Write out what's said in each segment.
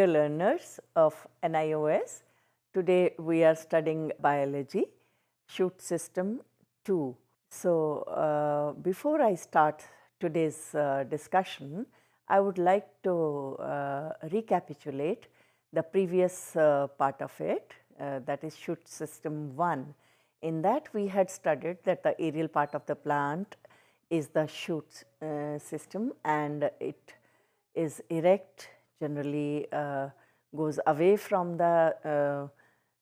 Dear learners of NIOS, today we are studying biology, shoot system 2. So, before I start today's discussion, I would like to recapitulate the previous part of it, that is shoot system 1. In that we had studied that the aerial part of the plant is the shoot system, and it is erect, generally goes away from the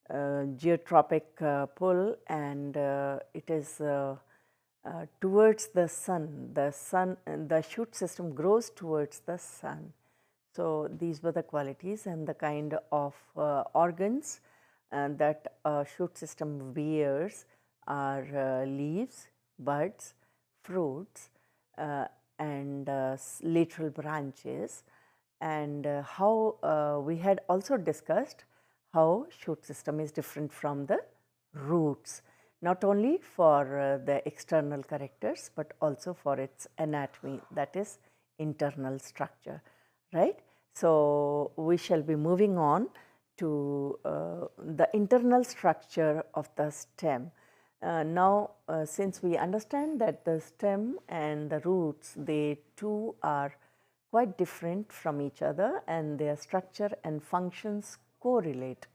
geotropic pull, and it is towards the sun. The shoot system grows towards the sun. So, these were the qualities and the kind of organs that a shoot system bears are leaves, buds, fruits, and lateral branches, and how we had also discussed how shoot system is different from the roots, not only for the external characters, but also for its anatomy, that is internal structure, right. So, we shall be moving on to the internal structure of the stem. Now, since we understand that the stem and the roots, they too are quite different from each other, and their structure and functions correlate.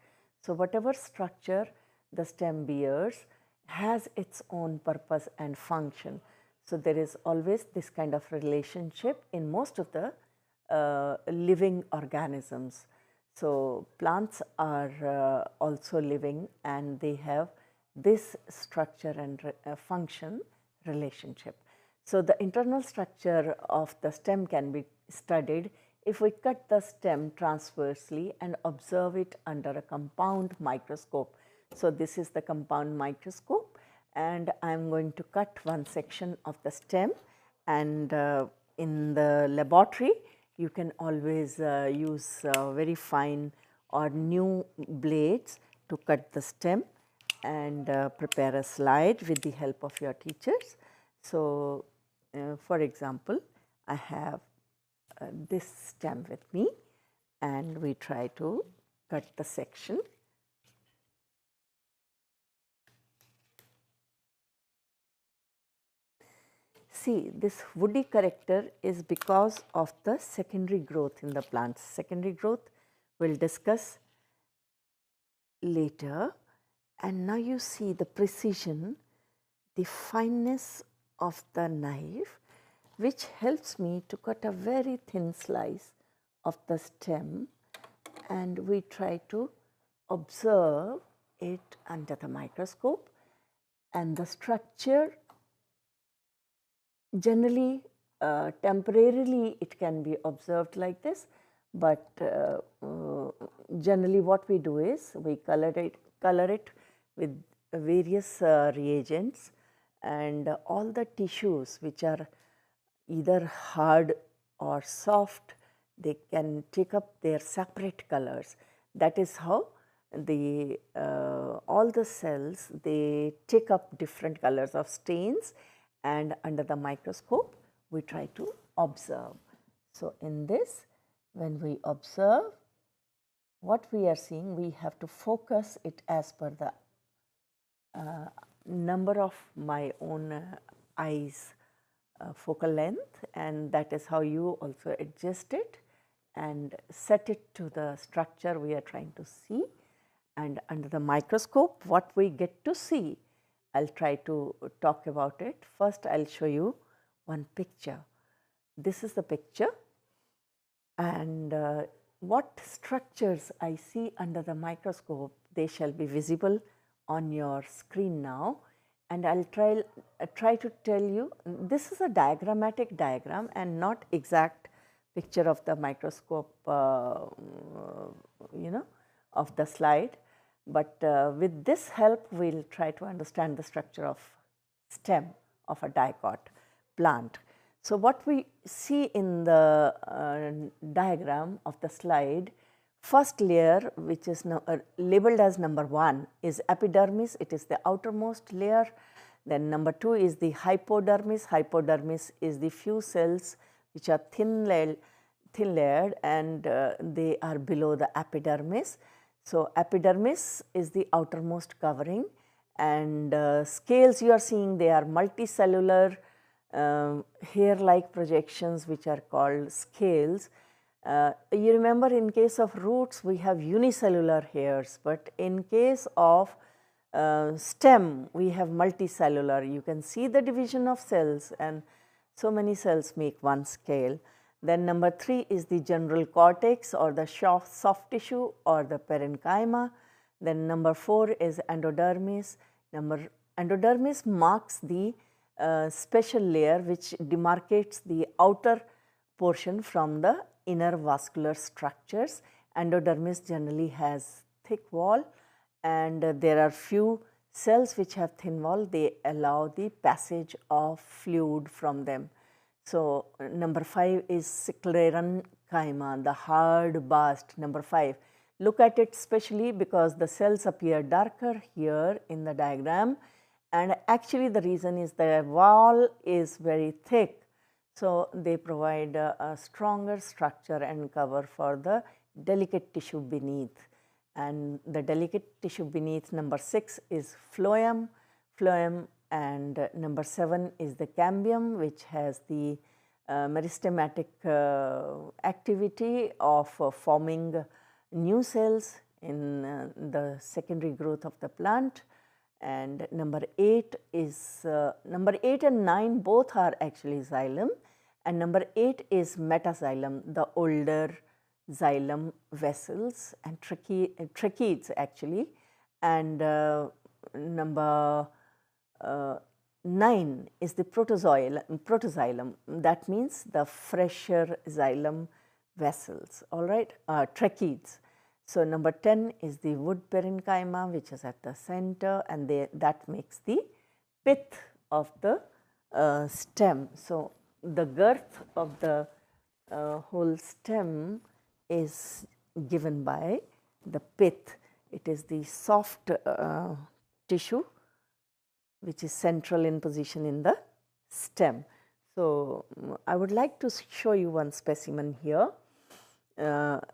So, whatever structure the stem bears has its own purpose and function. So, there is always this kind of relationship in most of the living organisms. So, plants are also living, and they have this structure and function relationship. So, the internal structure of the stem can be studied if we cut the stem transversely and observe it under a compound microscope. So, this is the compound microscope, and I am going to cut one section of the stem, and in the laboratory you can always use very fine or new blades to cut the stem and prepare a slide with the help of your teachers. So, for example, I have this stem with me, and we try to cut the section. See, this woody character is because of the secondary growth in the plants. Secondary growth we will discuss later, and now you see the precision, the fineness of the knife, which helps me to cut a very thin slice of the stem, and we try to observe it under the microscope, and the structure generally temporarily it can be observed like this, but generally what we do is we color it with various reagents, and all the tissues which are either hard or soft, they can take up their separate colors. That is how the all the cells, they take up different colors of stains, and under the microscope we try to observe. So, in this, when we observe what we are seeing, we have to focus it as per the number of my own eyes focal length, and that is how you also adjust it and set it to the structure we are trying to see. And under the microscope, what we get to see, I will try to talk about it. First, I will show you one picture. This is the picture, and what structures I see under the microscope, they shall be visible on your screen now, and I will try to tell you. This is a diagrammatic diagram and not exact picture of the microscope, of the slide. But with this help, we will try to understand the structure of stem of a dicot plant. So, what we see in the diagram of the slide, first layer, which is labeled as number 1, is epidermis. It is the outermost layer. Then number 2 is the hypodermis. Hypodermis is the few cells which are thin layered, and they are below the epidermis. So, epidermis is the outermost covering, and scales you are seeing, they are multicellular hair-like projections which are called scales. You remember, in case of roots we have unicellular hairs, but in case of stem we have multicellular. You can see the division of cells, and so many cells make one scale. Then number 3 is the general cortex or the soft tissue or the parenchyma. Then number 4 is endodermis. Endodermis marks the special layer which demarcates the outer portion from the inner vascular structures. Endodermis generally has thick wall, and there are few cells which have thin wall. They allow the passage of fluid from them. So, number 5 is sclerenchyma, the hard bast. Number 5, look at it specially because the cells appear darker here in the diagram, and actually the reason is the wall is very thick. So, they provide a stronger structure and cover for the delicate tissue beneath, and the delicate tissue beneath, number 6 is phloem, and number 7 is the cambium, which has the meristematic activity of forming new cells in the secondary growth of the plant. And number 8 is number 8 and 9 both are actually xylem, and number 8 is metaxylem, the older xylem vessels and tracheids actually, and number 9 is the protoxylem, that means the fresher xylem vessels, all right, tracheids. So, number 10 is the wood parenchyma, which is at the center, and that makes the pith of the stem. So, the girth of the whole stem is given by the pith. It is the soft tissue which is central in position in the stem. So, I would like to show you one specimen here.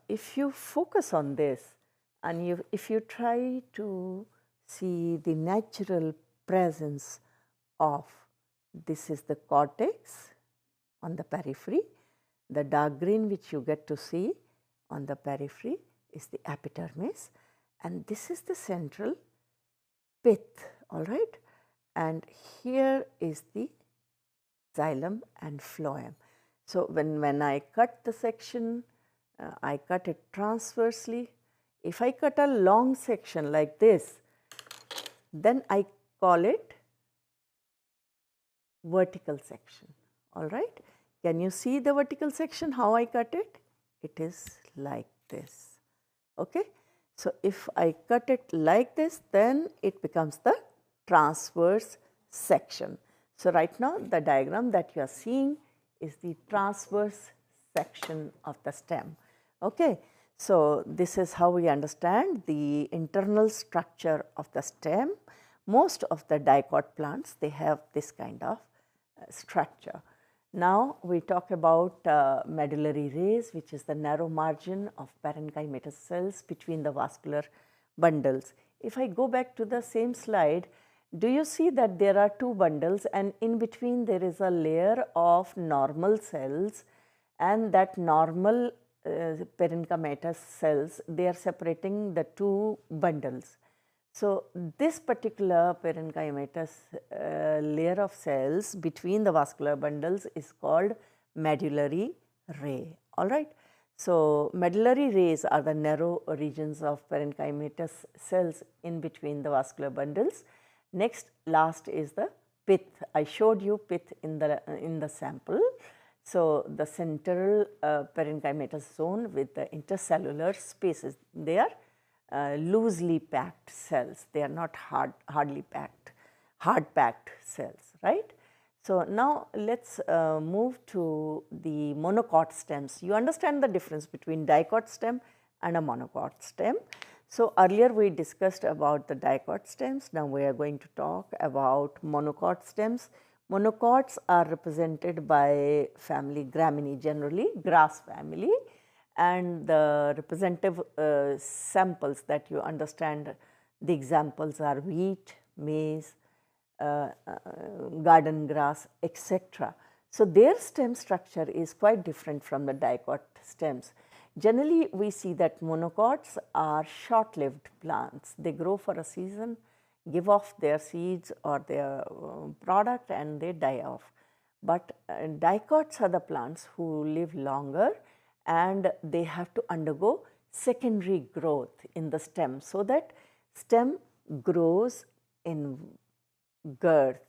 If you focus on this and if you try to see the natural presence of, this is the cortex on the periphery, the dark green which you get to see on the periphery is the epidermis, and this is the central pith, all right, and here is the xylem and phloem. So, when I cut the section, I cut it transversely. If I cut a long section like this, then I call it vertical section, all right. Can you see the vertical section, how I cut it? It is like this, okay. So, if I cut it like this, then it becomes the transverse section. So, right now the diagram that you are seeing is the transverse section of the stem, okay. So, this is how we understand the internal structure of the stem. Most of the dicot plants, they have this kind of structure. Now, we talk about medullary rays, which is the narrow margin of parenchymatous cells between the vascular bundles. If I go back to the same slide, do you see that there are two bundles, and in between there is a layer of normal cells, and that normal parenchymatous cells, they are separating the two bundles. So, this particular parenchymatous layer of cells between the vascular bundles is called medullary ray, all right. So, medullary rays are the narrow regions of parenchymatous cells in between the vascular bundles. Next, last is the pith. I showed you pith in the sample. So, the central parenchymatous zone with the intercellular spaces, they are loosely packed cells, they are not hard packed cells, right. So, now let us move to the monocot stems. You understand the difference between dicot stem and a monocot stem. So, earlier we discussed about the dicot stems, now we are going to talk about monocot stems. Monocots are represented by family Gramineae, generally grass family, and the representative samples that you understand, the examples are wheat, maize, garden grass, etc. So, their stem structure is quite different from the dicot stems. Generally, we see that monocots are short-lived plants. They grow for a season, give off their seeds or their product, and they die off. But dicots are the plants who live longer, and they have to undergo secondary growth in the stem, so that stem grows in girth.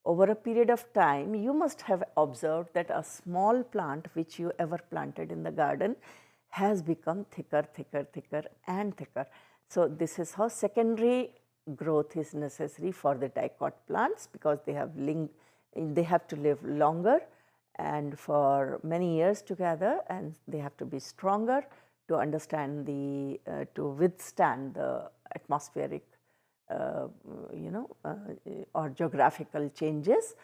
Over a period of time, you must have observed that a small plant which you ever planted in the garden has become thicker, thicker, thicker and thicker. So, this is how secondary growth is necessary for the dicot plants, because they have to live longer and for many years together, and they have to be stronger to understand the to withstand the atmospheric or geographical changes.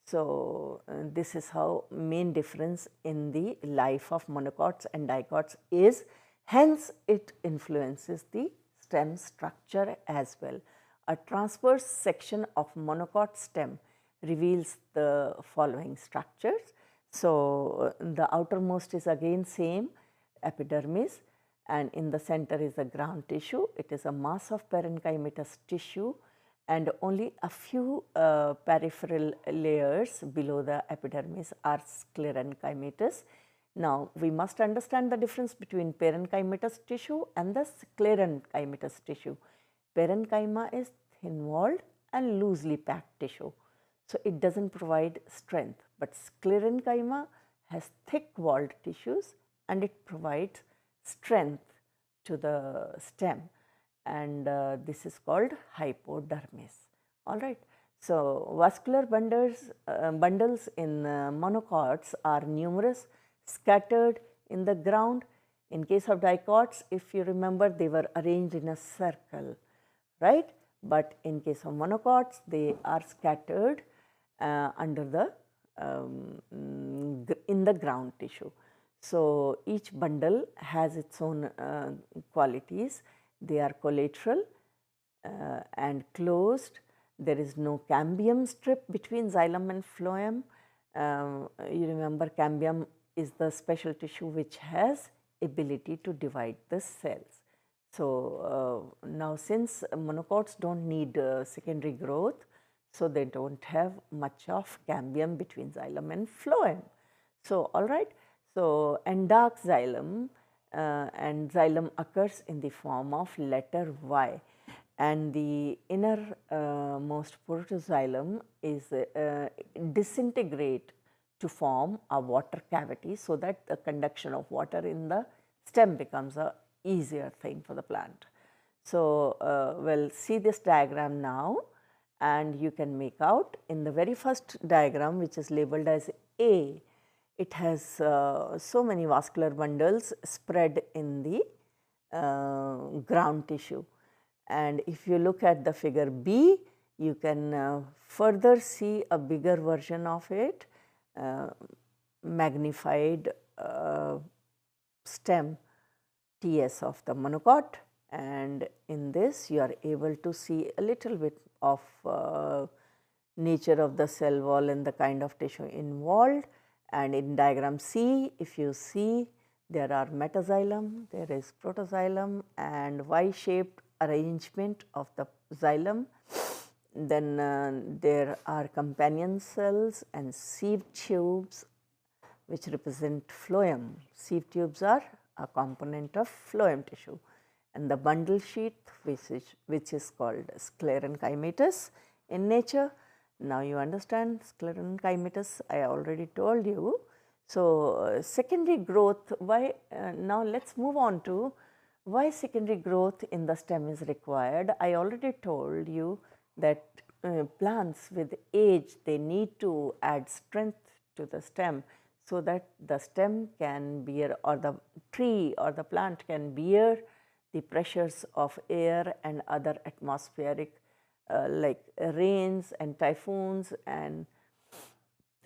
So, this is how main difference in the life of monocots and dicots is, hence it influences the stem structure as well. A transverse section of monocot stem reveals the following structures. So, the outermost is again same epidermis, and in the center is the ground tissue. It is a mass of parenchymatous tissue, and only a few peripheral layers below the epidermis are sclerenchymatous. Now, we must understand the difference between parenchymatous tissue and the sclerenchymatous tissue. Parenchyma is thin-walled and loosely packed tissue. So, it does not provide strength, but sclerenchyma has thick-walled tissues and it provides strength to the stem, and this is called hypodermis. All right. So, vascular bundles in monocots are numerous, scattered in the ground. In case of dicots, if you remember, they were arranged in a circle, right? But in case of monocots, they are scattered under the in the ground tissue. So, each bundle has its own qualities. They are collateral and closed. There is no cambium strip between xylem and phloem. You remember, cambium is the special tissue which has ability to divide the cells. So, now since monocots do not need secondary growth, so they do not have much of cambium between xylem and phloem. So, all right. So, endark xylem and xylem occurs in the form of letter Y, and the inner most protoxylem is disintegrate to form a water cavity, so that the conduction of water in the stem becomes a easier thing for the plant. So, we'll see this diagram now, and you can make out in the very first diagram, which is labeled as A. It has so many vascular bundles spread in the ground tissue, and if you look at the figure B, you can further see a bigger version of it, magnified stem TS of the monocot, and in this you are able to see a little bit of nature of the cell wall and the kind of tissue involved. And in diagram C, if you see, there are metaxylem, there is protoxylem and Y-shaped arrangement of the xylem. Then there are companion cells and sieve tubes which represent phloem. Sieve tubes are a component of phloem tissue, and the bundle sheath which is called sclerenchymatous in nature. Now, you understand sclerenchymatous, I already told you. So, secondary growth, why now let us move on to why secondary growth in the stem is required. I already told you that plants with age, they need to add strength to the stem, so that the stem can bear, or the tree or the plant can bear the pressures of air and other atmospheric like rains and typhoons and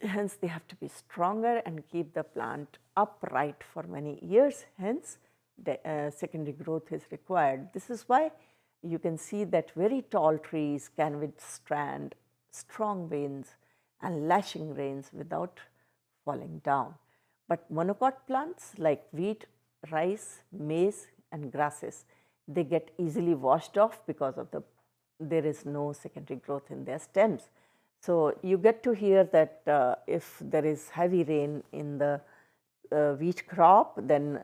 Hence, they have to be stronger and keep the plant upright for many years. Hence, the secondary growth is required. This is why you can see that very tall trees can withstand strong winds and lashing rains without falling down. But monocot plants like wheat, rice, maize and grasses, they get easily washed off because of there is no secondary growth in their stems. So, you get to hear that if there is heavy rain in the wheat crop, then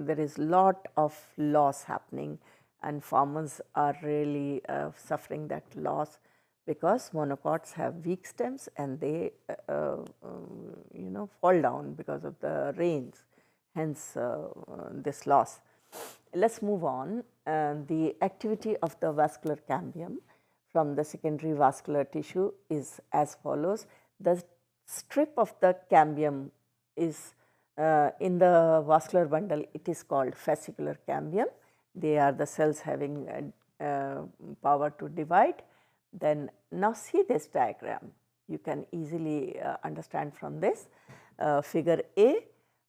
there is lot of loss happening, and farmers are really suffering that loss, because monocots have weak stems and they fall down because of the rains, hence this loss. Let us move on. The activity of the vascular cambium from the secondary vascular tissue is as follows. The strip of the cambium is in the vascular bundle, it is called fascicular cambium. They are the cells having power to divide. Then now see this diagram, you can easily understand from this. Figure A,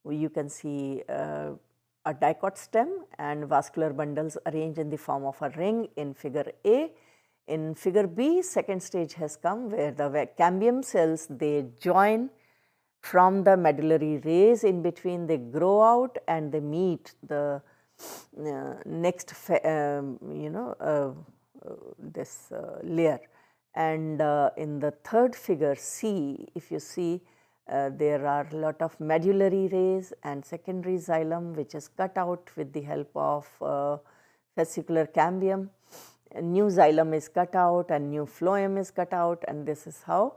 you can see a dicot stem and vascular bundles arranged in the form of a ring in figure A. In figure B, second stage has come, where the cambium cells, they join from the medullary rays, in between they grow out and they meet the next this layer. And in the third figure C, if you see, there are a lot of medullary rays and secondary xylem which is cut out with the help of fascicular cambium. A new xylem is cut out and new phloem is cut out, and this is how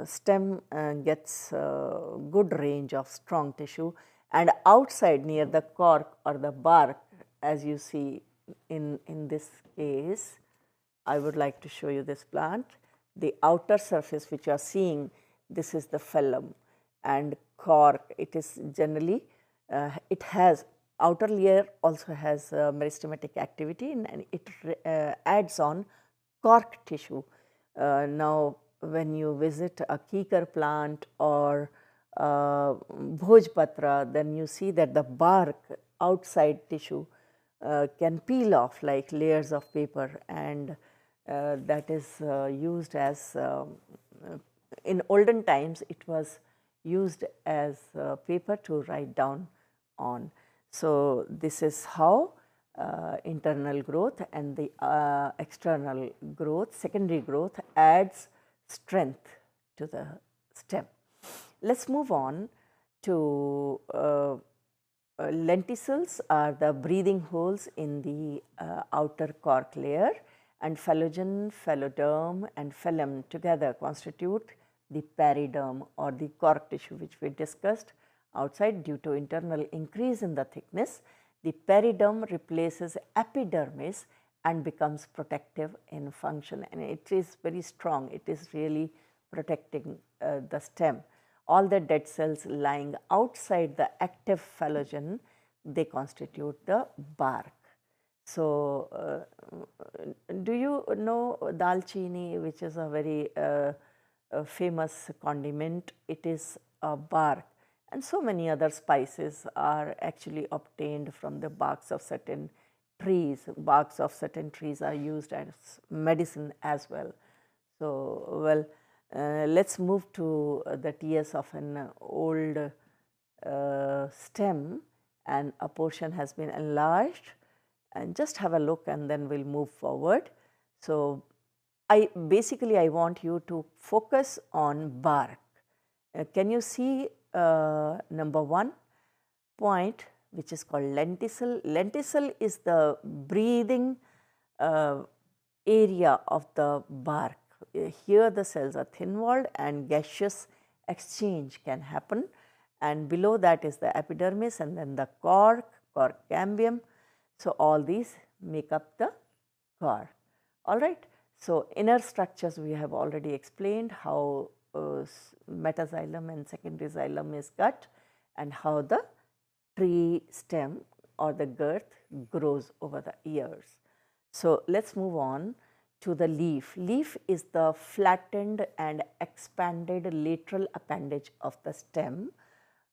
stem gets good range of strong tissue. And outside near the cork or the bark, as you see in this case, I would like to show you this plant. The outer surface which you are seeing, this is the phloem, and cork, it is generally, it has outer layer also has meristematic activity, and it adds on cork tissue. Now, when you visit a kikar plant or bhojpatra, then you see that the bark outside tissue can peel off like layers of paper, and that is used as in olden times it was used as paper to write down on. So, this is how internal growth and the external growth, secondary growth adds strength to the stem. Let us move on to lenticels are the breathing holes in the outer cork layer, and phallogen, phalloderm and phloem together constitute the periderm or the cork tissue, which we discussed outside. Due to internal increase in the thickness, the periderm replaces epidermis and becomes protective in function, and it is very strong. It is really protecting the stem. All the dead cells lying outside the active phallogen, they constitute the bark. So, do you know dalchini, which is a very famous condiment? It is a bark, and so many other spices are actually obtained from the barks of certain trees. Barks of certain trees are used as medicine as well. So, well, let us move to the TS of an old stem, and a portion has been enlarged, and just have a look and then we will move forward. So, I want you to focus on bark. Can you see number 1 point, which is called lenticel? Lenticel is the breathing area of the bark. Here the cells are thin walled and gaseous exchange can happen, and below that is the epidermis and then the cork cambium. So, all these make up the cork. All right. So, inner structures we have already explained, how metaxylem and secondary xylem is cut, and how the tree stem or the girth grows over the years. So, let us move on to the leaf. Leaf is the flattened and expanded lateral appendage of the stem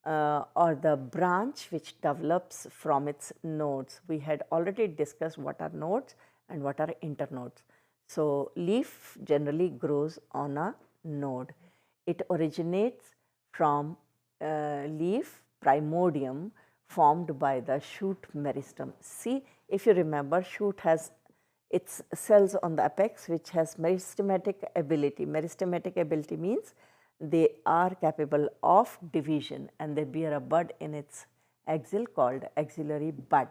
or the branch which develops from its nodes. We had already discussed what are nodes and what are internodes. So, leaf generally grows on a node. It originates from leaf primordium formed by the shoot meristem. See, if you remember, shoot has its cells on the apex which has meristematic ability. Meristematic ability means they are capable of division and they bear a bud in its axil called axillary bud.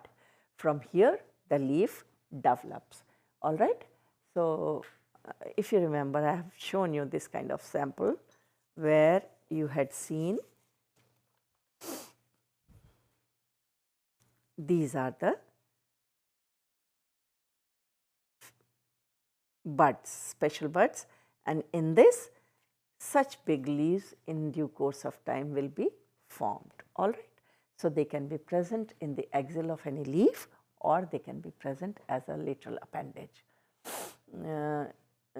From here the leaf develops, all right. So, if you remember, I have shown you this kind of sample where you had seen these are the buds, special buds, and in this such big leaves in due course of time will be formed, all right. So, they can be present in the axil of any leaf or they can be present as a lateral appendage.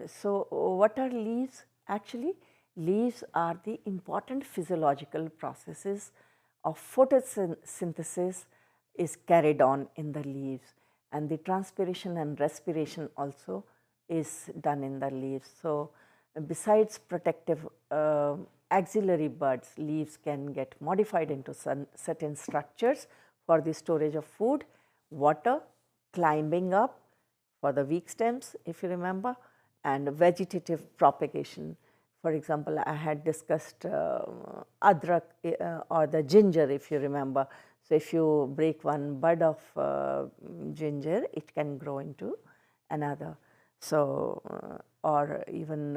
So, what are leaves? Actually, leaves are the important physiological processes of photosynthesis is carried on in the leaves, and the transpiration and respiration also is done in the leaves. So, besides protective axillary buds, leaves can get modified into certain structures for the storage of food, water, climbing up for the weak stems if you remember, and vegetative propagation. For example, I had discussed adrak or the ginger if you remember. So, if you break one bud of ginger, it can grow into another. So, or even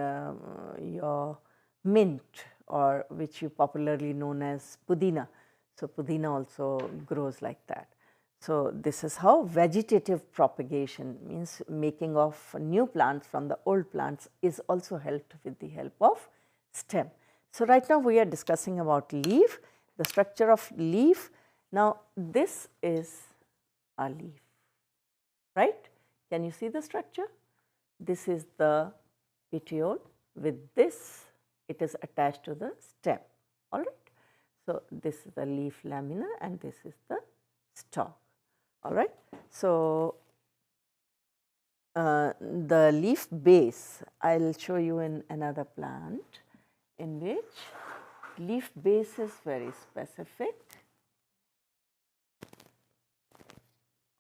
your mint, or which you popularly known as pudina. So, pudina also grows like that. So, this is how vegetative propagation means making of new plants from the old plants is also helped with the help of stem. So, right now we are discussing about leaf, the structure of leaf. Now, this is a leaf, right? Can you see the structure? This is the petiole. With this, it is attached to the stem, all right. So, this is the leaf lamina and this is the stalk, all right. So, the leaf base, I will show you in another plant in which leaf base is very specific,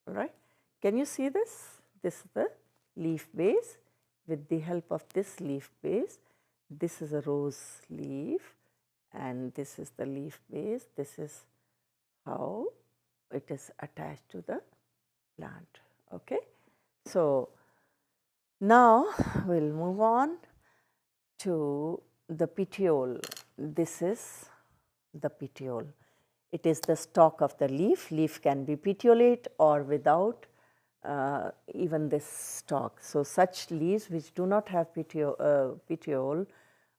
all right. Can you see this? This is the leaf base. With the help of this leaf base, this is a rose leaf and this is the leaf base. This is how it is attached to the plant, okay. So, now we will move on to the petiole. This is the petiole. It is the stalk of the leaf. Leaf can be petiolate or without even this stalk. So, such leaves which do not have petiole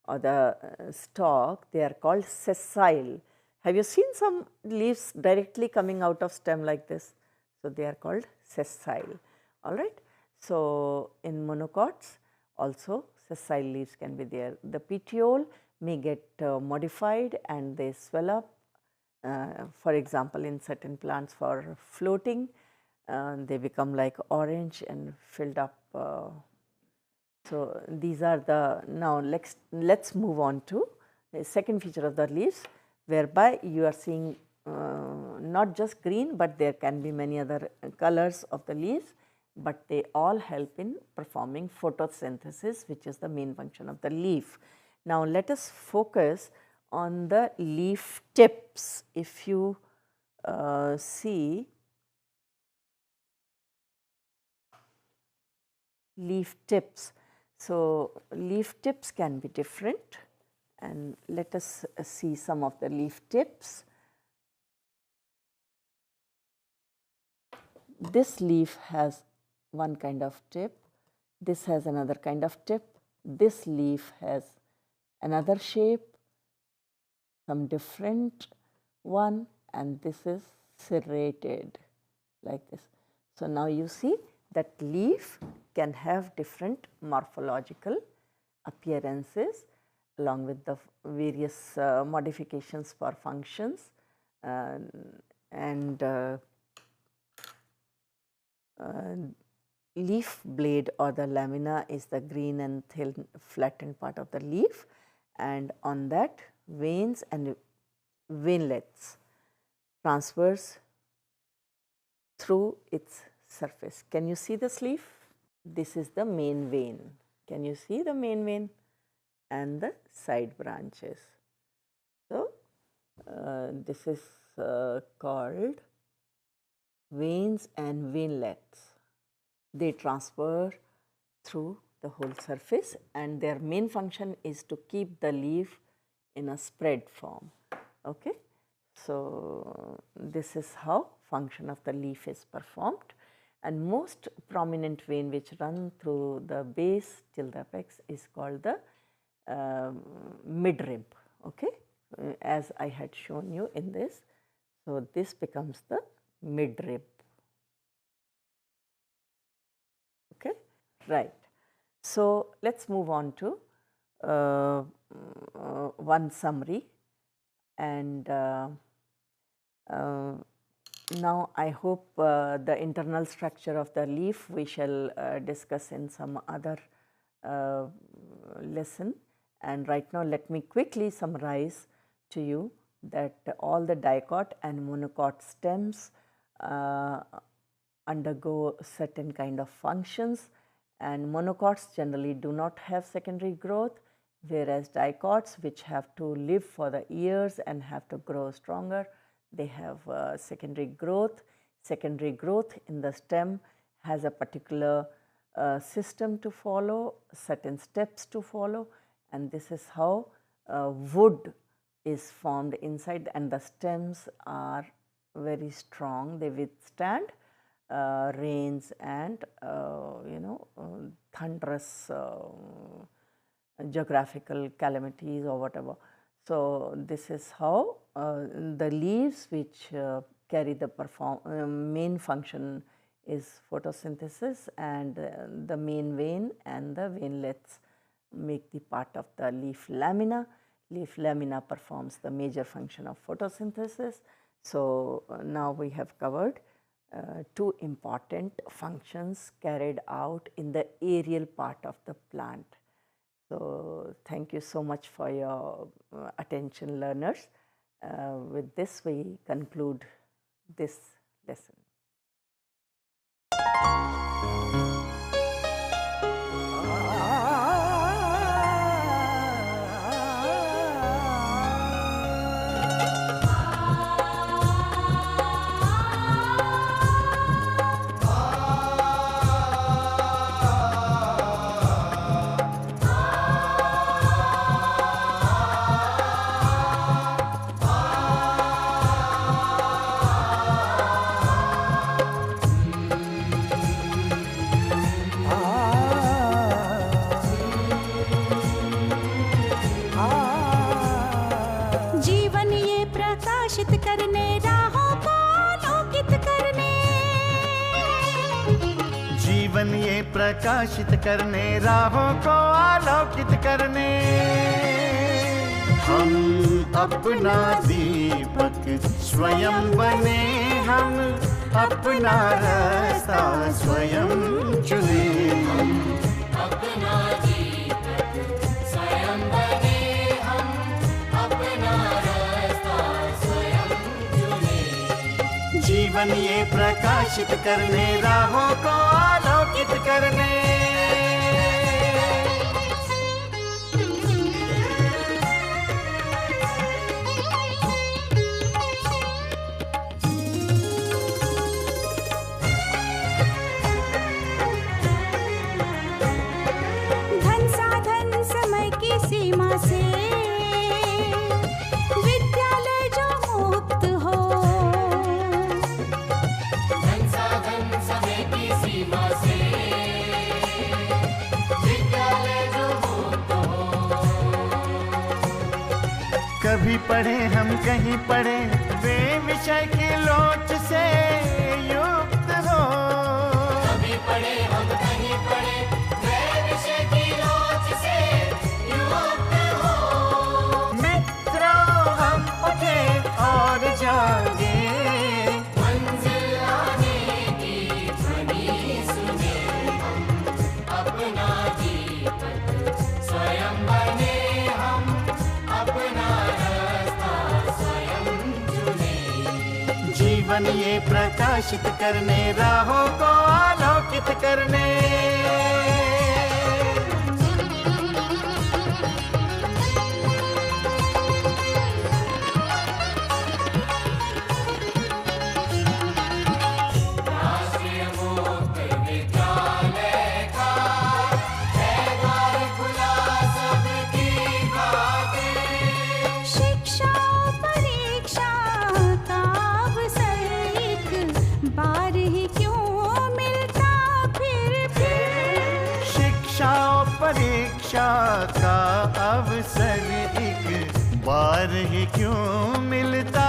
or the stalk, they are called sessile. Have you seen some leaves directly coming out of stem like this? So, they are called sessile, all right. So, in monocots also sessile leaves can be there. The petiole may get modified and they swell up, for example, in certain plants for floating, they become like orange and filled up. So, these are the, now let's move on to the second feature of the leaves, whereby you are seeing not just green, but there can be many other colors of the leaves, but they all help in performing photosynthesis, which is the main function of the leaf. Now, let us focus on the leaf tips. If you see leaf tips, so leaf tips can be different, and let us see some of the leaf tips. This leaf has one kind of tip, this has another kind of tip, this leaf has another shape, some different one, and this is serrated like this. So, now you see that leaf can have different morphological appearances along with the various modifications for functions, and leaf blade or the lamina is the green and thin flattened part of the leaf, and on that veins and veinlets transverse through its surface. Can you see this leaf? This is the main vein. Can you see the main vein and the side branches? So, this is called veins and veinlets. They transfer through the whole surface, and their main function is to keep the leaf in a spread form. Okay. So, this is how function of the leaf is performed, and most prominent vein which run through the base till the apex is called the midrib. Okay. As I had shown you in this. So, this becomes the midrib. Okay. Right. So, let us move on to one summary, and now I hope the internal structure of the leaf we shall discuss in some other lesson, and right now let me quickly summarize to you that all the dicot and monocot stems undergo certain kind of functions, and monocots generally do not have secondary growth, whereas dicots, which have to live for the years and have to grow stronger, they have secondary growth. Secondary growth in the stem has a particular system to follow, certain steps to follow, and this is how wood is formed inside, and the stems are very strong. They withstand rains and thunderous geographical calamities or whatever. So, this is how the leaves which carry the main function is photosynthesis, and the main vein and the veinlets make the part of the leaf lamina. Leaf lamina performs the major function of photosynthesis. So, now we have covered two important functions carried out in the aerial part of the plant. So, thank you so much for your attention, learners. With this we conclude this lesson. प्रकाशित करने राहों को आलोकित करने, हम अपना दीपक स्वयं बने, हम अपना रास्ता स्वयं चुने, हम अपना दीपक स्वयं बने, हम अपना रास्ता स्वयं चुने। जीवन ये प्रकाशित करने राहों को आलोकित करने, धन साधन समय की सीमा से विद्यालय जो मुक्त हो, धन साधन समय की सीमा से कभी पढ़े हम कहीं पढ़े वे विषय की लोच से युक्त हो, कभी पढ़े हम कहीं पढ़े वे विषय की लोच से युक्त हो। मित्रों हम उठे और जागे, मंजिल आने की ध्वनि सुने हम, अपना जीवन स्वयं बने हम, अपना रास्ता स्वयं चुने। जीवन ये प्रकाशित करने, राहों को आलोकित करने। राष्ट्रीय मुक्त विद्यालय का है द्वार खुला सबकी खातिर। शिक्षा परीक्षा का अवसर एक बार ही क्यों मिलता फिर। शिक्षा और परीक्षा का अवसर एक बार ही क्यों मिलता